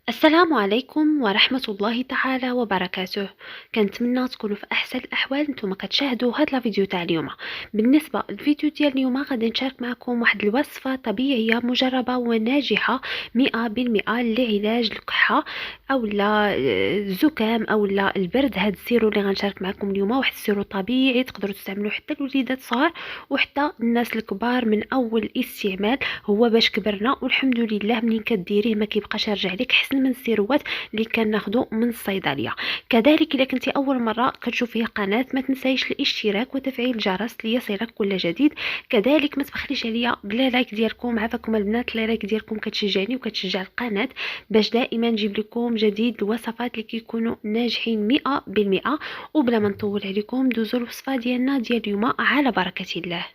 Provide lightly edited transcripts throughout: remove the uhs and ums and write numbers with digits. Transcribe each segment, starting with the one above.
السلام عليكم ورحمة الله تعالى وبركاته. كنتمنى تكونوا في احسن الاحوال. نتوما كتشاهدوا هاد الفيديو تاع اليوم. بالنسبه للفيديو ديال اليوم غادي نشارك معكم واحد الوصفه طبيعيه مجربه وناجحه 100% لعلاج الكحه او لا الزكام او لا البرد. هاد السيرو اللي غنشارك معكم اليوم واحد السيرو طبيعي تقدروا تستعملوه حتى الوليدات الصغار وحتى الناس الكبار من اول استعمال. هو باش كبرنا والحمد لله منين كديريه ما كيبقاش يرجع لك حسن من السيروات اللي كناخذوا من الصيدليه. كذلك اذا كنتي اول مره كتشوفي القناه ما تنسايش الاشتراك وتفعيل الجرس ليصلك كل جديد. كذلك ما تبخليش عليا بلا لايك ديالكم. عافاكم البنات، لايك ديالكم كتشجعني وكتشجع القناه باش دائما نجيب لكم جديد الوصفات اللي كيكونوا ناجحين 100%. وبلا ما نطول عليكم دوزوا الوصفه ديالنا ديال اليوم على بركه الله.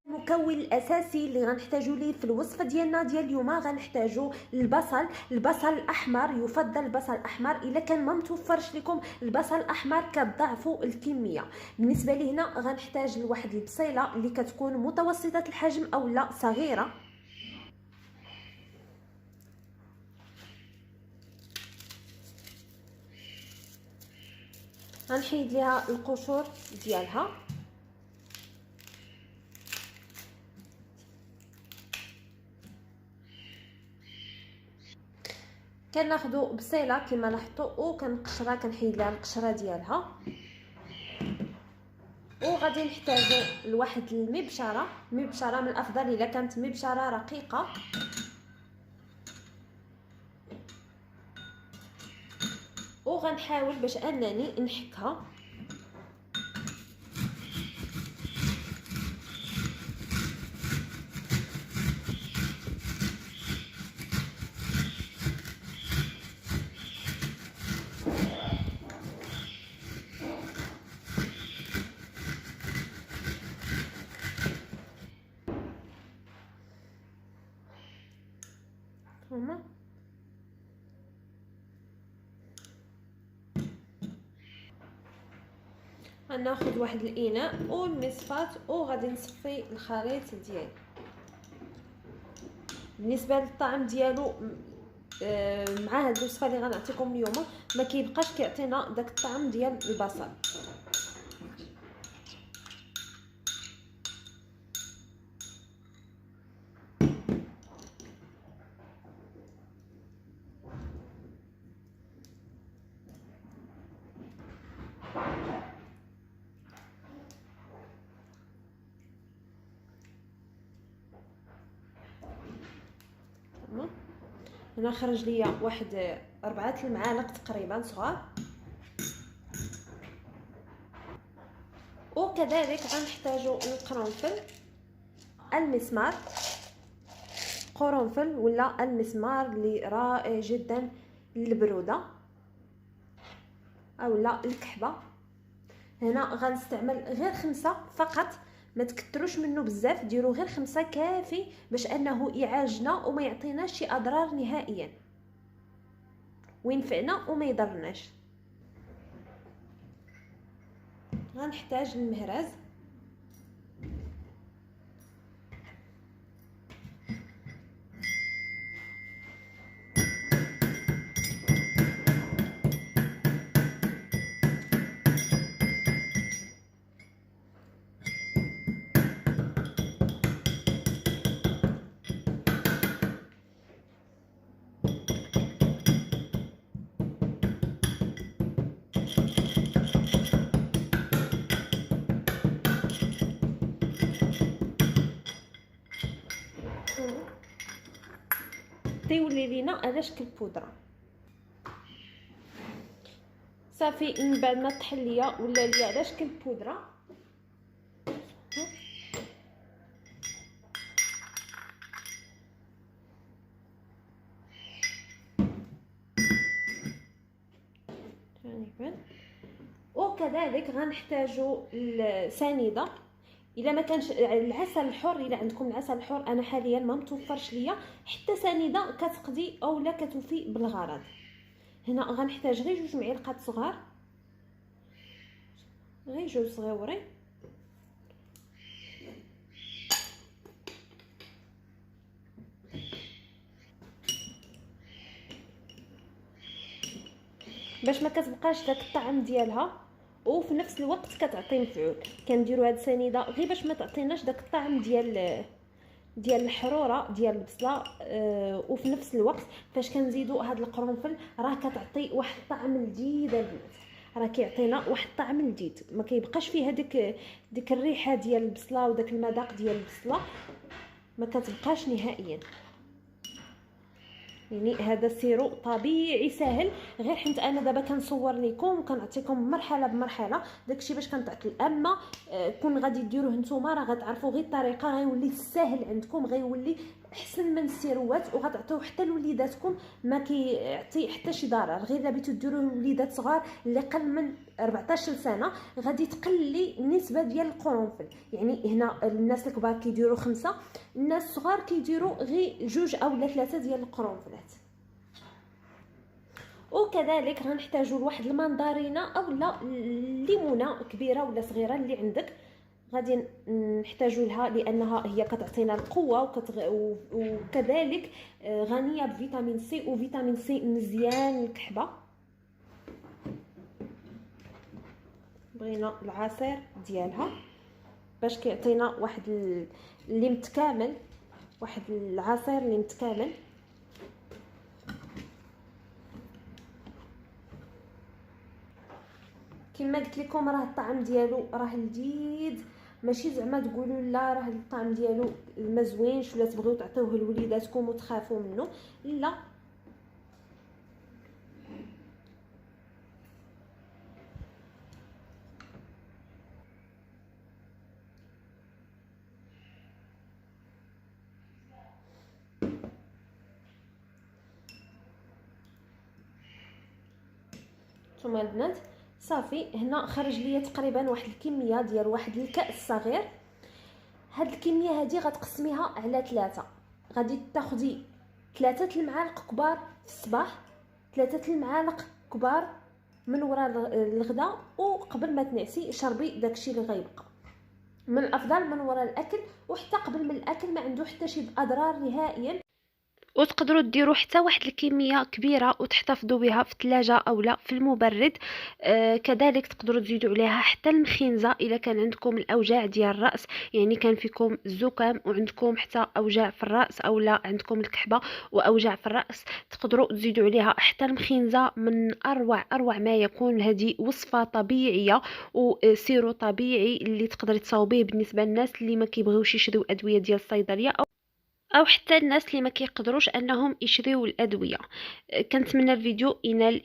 المكون الاساسي اللي غنحتاجو ليه في الوصفه ديالنا ديال اليوم غنحتاجو البصل الاحمر. يفضل البصل الاحمر، الا كان ما متوفرش لكم البصل الاحمر كتضاعفوا الكميه. بالنسبه لي هنا غنحتاج لواحد البصيله اللي كتكون متوسطه الحجم او لا صغيره. غنحيد ليها القشور ديالها. كناخذوا بصيله كما لاحظتوا وكنقشرها، كنحيد لها القشره ديالها. وغادي نحتاجو لواحد المبشره من الافضل الا كانت مبشره رقيقه. وغنحاول باش انني نحكها. هما غناخذ واحد الاناء والمصفات وغادي نصفي الخليط ديالي. بالنسبه للطعم ديالو مع هاد الوصفه اللي غنعطيكم اليوم ما كيبقاش كيعطينا داك الطعم ديال البصل. هنا خرج ليا واحد 4 المعالق تقريبا صغار. وكذلك غنحتاجو القرنفل، المسمار، قرنفل ولا المسمار اللي رائع جدا للبروده او لا الكحبه. هنا غنستعمل غير 5 فقط، ما تكتروش منه بزاف، ديروا غير 5 كافي باش انه يعالجنا وما يعطيناش شي اضرار نهائيا وينفعنا وما يضرناش. غنحتاج المهرز، تيولي لينا على شكل بودره صافي. من بعد ما طحن ليا ولا ليا على شكل بودره تقريبا. وكذلك غنحتاجو السنيده. الا ما كانش العسل الحر، الا عندكم العسل الحر، انا حاليا ما متوفرش ليا، حتى سنيده كتقضي او لا كتوفي بالغرض. هنا غنحتاج غير 2 معالق صغار، غير 2 صغيورين. باش ما كتبقاش داك الطعم ديالها، وفي نفس الوقت كتعطي مفعول. كنديروا هاد السنيده غير باش ما تعطيناش داك الطعم ديال الحروره ديال البصله. وفي نفس الوقت فاش كنزيدوا هاد القرنفل راه كتعطي واحد الطعم لذيذ البنات، راه كيعطينا واحد الطعم لذيذ، ما كيبقاش فيها ديك الريحه ديال البصله وداك المذاق ديال البصله، ما كتبقاش نهائيا. يعني هذا سيرو طبيعي ساهل، غير حيت انا دابا كنصور لكم وكنعطيكم مرحله بمرحله داكشي باش كنتعطل. اما كون غادي ديروه نتوما راه غتعرفوا غير الطريقه، غيولي ساهل عندكم، غيولي احسن من السيروات، وغتعطيو حتى لوليداتكم ما كيعطي حتى شي ضرر. غير الا بغيتو ديروه لوليدات صغار اللي قل من 14 سنه غادي تقلي النسبه ديال القرنفل. يعني هنا الناس الكبار كيديروا 5، الناس الصغار كيديروا غير 2 أو 3 ديال القرنفلات. وكذلك غنحتاجوا لواحد المندرينه اولا ليمونه كبيره ولا صغيره اللي عندك، غادي نحتاجوا لها لانها هي كتعطينا القوه وكذلك غنيه بفيتامين سي، وفيتامين سي مزيان الكحبه. بغينا العصير ديالها باش كيعطينا واحد اللي متكامل، واحد العصير اللي متكامل. كما قلت لكم راه الطعم ديالو راه لذيذ، ماشي زعما تقولوا لا راه الطعم ديالو ما زوينش ولا تبغيو تعطيوه لوليداتكم وتخافوا منه، لا. نتوما البنات صافي هنا خرج ليا تقريبا واحد الكميه ديال واحد الكاس صغير. هاد الكميه هادي غتقسميها على 3، غادي تاخدي 3 المعالق كبار في الصباح، 3 المعالق كبار من وراء الغداء، وقبل ما تنعسي شربي داكشي اللي غيبقى. من الافضل من وراء الاكل، وحتى قبل من الاكل ما عنده حتى شي اضرار نهائيا. وتقدروا ديروا حتى واحد الكميه كبيره وتحتفظوا بها في الثلاجه او لا في المبرد. كذلك تقدروا تزيدوا عليها حتى المخينزه الا كان عندكم الاوجاع ديال الراس، يعني كان فيكم الزكام وعندكم حتى اوجاع في الراس او لا عندكم الكحبه واوجاع في الراس، تقدروا تزيدوا عليها حتى المخينزه. من اروع ما يكون. هذه وصفه طبيعيه وسيرو طبيعي اللي تقدري تصاوبيه بالنسبه للناس اللي ما كيبغيوش يشريو ادويه ديال الصيدليه او حتى الناس اللي ما كيقدروش انهم يشريو الادويه. كنتمنى الفيديو ينال